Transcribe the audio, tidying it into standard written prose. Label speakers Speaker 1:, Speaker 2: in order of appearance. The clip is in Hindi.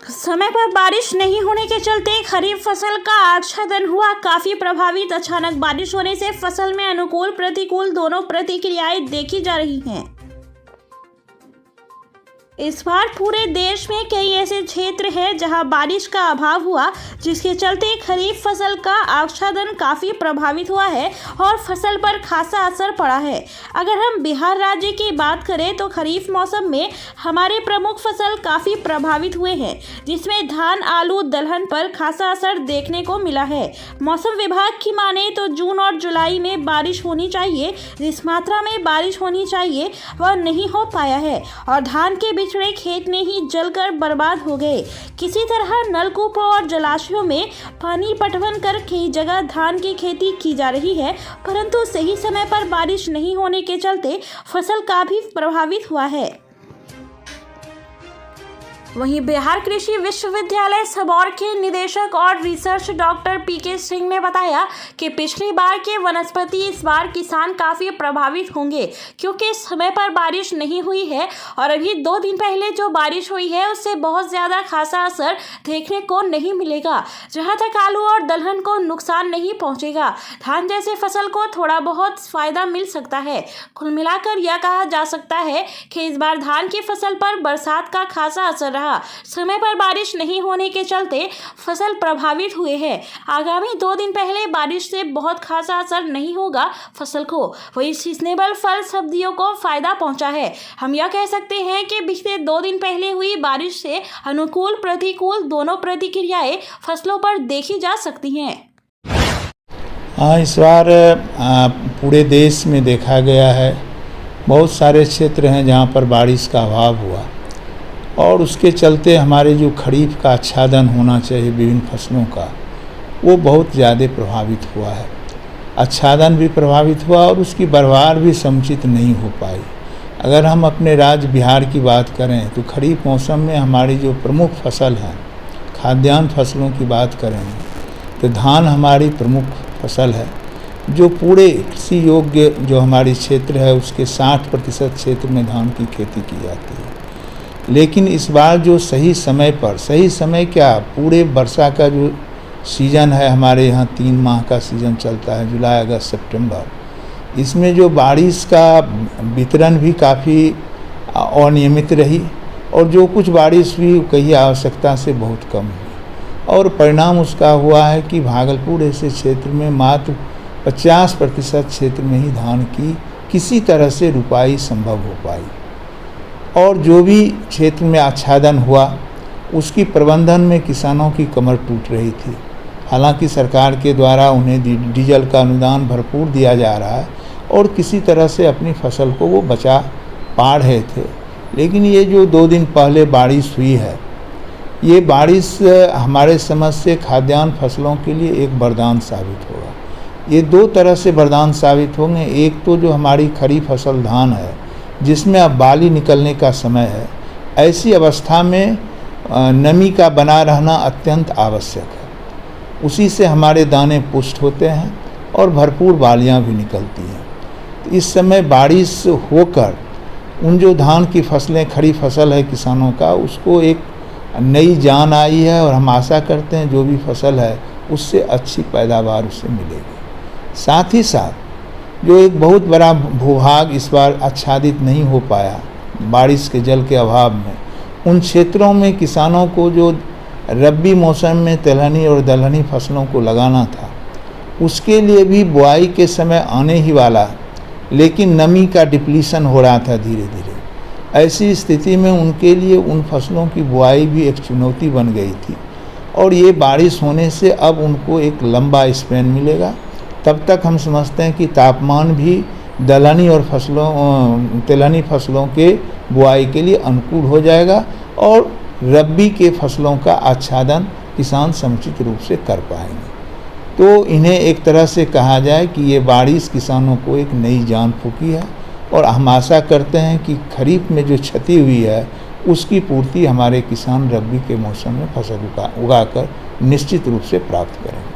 Speaker 1: समय पर बारिश नहीं होने के चलते खरीफ फसल का आच्छादन हुआ काफी प्रभावित। अचानक बारिश होने से फसल में अनुकूल प्रतिकूल दोनों प्रतिक्रियाएं देखी जा रही हैं। इस बार पूरे देश में कई ऐसे क्षेत्र हैं जहां बारिश का अभाव हुआ, जिसके चलते खरीफ फसल का आच्छादन काफ़ी प्रभावित हुआ है और फसल पर खासा असर पड़ा है। अगर हम बिहार राज्य की बात करें तो खरीफ मौसम में हमारे प्रमुख फसल काफ़ी प्रभावित हुए हैं, जिसमें धान, आलू, दलहन पर खासा असर देखने को मिला है। मौसम विभाग की माने तो जून और जुलाई में बारिश होनी चाहिए, जिस मात्रा में बारिश होनी चाहिए वह नहीं हो पाया है और धान के पिछड़े खेत में ही जलकर बर्बाद हो गए। किसी तरह नलकूपों और जलाशयों में पानी पटवन कर कई जगह धान की खेती की जा रही है, परंतु सही समय पर बारिश नहीं होने के चलते फसल काफी प्रभावित हुआ है। वहीं बिहार कृषि विश्वविद्यालय सबौर के निदेशक और रिसर्च डॉक्टर पीके सिंह ने बताया कि पिछली बार के वनस्पति इस बार किसान काफ़ी प्रभावित होंगे, क्योंकि समय पर बारिश नहीं हुई है और अभी 2 दिन पहले जो बारिश हुई है उससे बहुत ज़्यादा खासा असर देखने को नहीं मिलेगा। जहां तक आलू और दलहन को नुकसान नहीं पहुंचेगा, धान जैसे फसल को थोड़ा बहुत फ़ायदा मिल सकता है। कुल मिलाकर यह कहा जा सकता है कि इस बार धान की फसल पर बरसात का खासा असर रहा। समय पर बारिश नहीं होने के चलते फसल प्रभावित हुए हैं। आगामी 2 दिन पहले बारिश से बहुत खासा असर नहीं होगा फसल को, वही सीजनेबल फल सब्जियों को फायदा पहुंचा है। हम यह कह सकते हैं कि पिछले 2 दिन पहले हुई बारिश से अनुकूल प्रतिकूल दोनों प्रतिक्रियाएं फसलों पर देखी जा सकती हैं।
Speaker 2: इस बार पूरे देश में देखा गया है, बहुत सारे क्षेत्र हैं जहां पर बारिश का अभाव हुआ और उसके चलते हमारे जो खरीफ का आच्छादन होना चाहिए विभिन्न फसलों का, वो बहुत ज़्यादा प्रभावित हुआ है। आच्छादन भी प्रभावित हुआ और उसकी भरमार भी समुचित नहीं हो पाई। अगर हम अपने राज्य बिहार की बात करें तो खरीफ मौसम में हमारी जो प्रमुख फसल है, खाद्यान्न फसलों की बात करें तो धान हमारी प्रमुख फसल है, जो पूरे कृषि योग्य जो हमारी क्षेत्र है उसके 60% क्षेत्र में धान की खेती की जाती है। लेकिन इस बार जो सही समय क्या, पूरे वर्षा का जो सीज़न है हमारे यहाँ 3 माह का सीज़न चलता है, जुलाई, अगस्त, सितंबर, इसमें जो बारिश का वितरण भी काफ़ी अनियमित रही और जो कुछ बारिश हुई कहीं आवश्यकता से बहुत कम हुई और परिणाम उसका हुआ है कि भागलपुर ऐसे क्षेत्र में मात्र 50% क्षेत्र में ही धान की किसी तरह से रुपाई संभव हो पाई और जो भी क्षेत्र में आच्छादन हुआ उसकी प्रबंधन में किसानों की कमर टूट रही थी। हालांकि सरकार के द्वारा उन्हें डीजल का अनुदान भरपूर दिया जा रहा है और किसी तरह से अपनी फसल को वो बचा पा रहे थे, लेकिन ये जो 2 दिन पहले बारिश हुई है, ये बारिश हमारे समझ से खाद्यान्न फसलों के लिए एक वरदान साबित होगा। ये 2 तरह से वरदान साबित होंगे। एक तो जो हमारी खड़ी फसल धान है जिसमें अब बाली निकलने का समय है, ऐसी अवस्था में नमी का बना रहना अत्यंत आवश्यक है। उसी से हमारे दाने पुष्ट होते हैं और भरपूर बालियां भी निकलती हैं। तो इस समय बारिश होकर उन जो धान की फसलें, खड़ी फसल है किसानों का, उसको एक नई जान आई है और हम आशा करते हैं जो भी फसल है उससे अच्छी पैदावार उससे मिलेगी। साथ ही साथ जो एक बहुत बड़ा भूभाग इस बार आच्छादित नहीं हो पाया बारिश के जल के अभाव में, उन क्षेत्रों में किसानों को जो रबी मौसम में तिलहनी और दलहनी फसलों को लगाना था, उसके लिए भी बुआई के समय आने ही वाला, लेकिन नमी का डिप्लीशन हो रहा था धीरे धीरे। ऐसी स्थिति में उनके लिए उन फसलों की बुआई भी एक चुनौती बन गई थी और ये बारिश होने से अब उनको एक लंबा स्पैन मिलेगा। तब तक हम समझते हैं कि तापमान भी दलहनी और तिलहनी फसलों के बुआई के लिए अनुकूल हो जाएगा और रबी के फसलों का आच्छादन किसान समुचित रूप से कर पाएंगे। तो इन्हें एक तरह से कहा जाए कि ये बारिश किसानों को एक नई जान फूंकी है और हम आशा करते हैं कि खरीफ में जो क्षति हुई है उसकी पूर्ति हमारे किसान रबी के मौसम में फसल उगाकर निश्चित रूप से प्राप्त करेंगे।